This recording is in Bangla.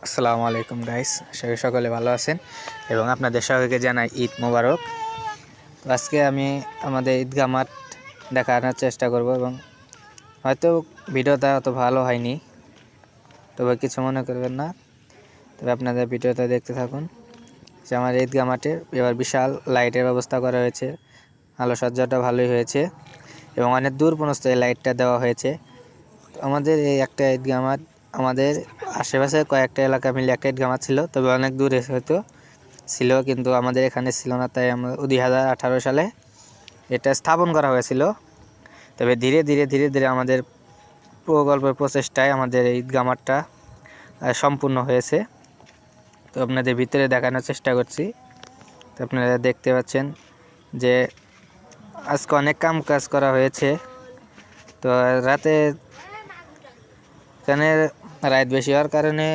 আসসালামু আলাইকুম গাইস, সকলে ভালো আছেন এবং আপনাদের সবাইকে জানাই ঈদ মোবারক। তো আজকে আমি আমাদের ঈদগাহ মাঠ দেখানোর চেষ্টা করব এবং হয়তো ভিডিওটা অত ভালো হয়নি, তবে কিছু মনে করবেন না। তবে আপনাদের ভিডিওটা দেখতে থাকুন। যে আমার ঈদগাহ মাঠে এবার বিশাল লাইটের ব্যবস্থা করা হয়েছে, আলোকসজ্জাটা ভালোই হয়েছে এবং অনেক দূর পর্যন্ত এই লাইটটা দেওয়া হয়েছে। আমাদের এই একটা ঈদগাহ মাঠ, আমাদের আশেপাশে কয়েকটা এলাকা মিলে একটা ঈদগাহ মাঠ ছিল, তবে অনেক দূরে হয়তো ছিল, কিন্তু আমাদের এখানে ছিল না। তাই আমরা 2018 সালে এটা স্থাপন করা হয়েছিল। তবে ধীরে ধীরে ধীরে ধীরে আমাদের প্রকল্পের প্রচেষ্টায় আমাদের এই ঈদগাহ মাঠটা সম্পূর্ণ হয়েছে। তো আপনাদের ভিতরে দেখানোর চেষ্টা করছি। তো আপনারা দেখতে পাচ্ছেন যে আজকে অনেক কাজ করা হয়েছে। তো রাতে এখানে রাত বেশি হওয়ার কারণে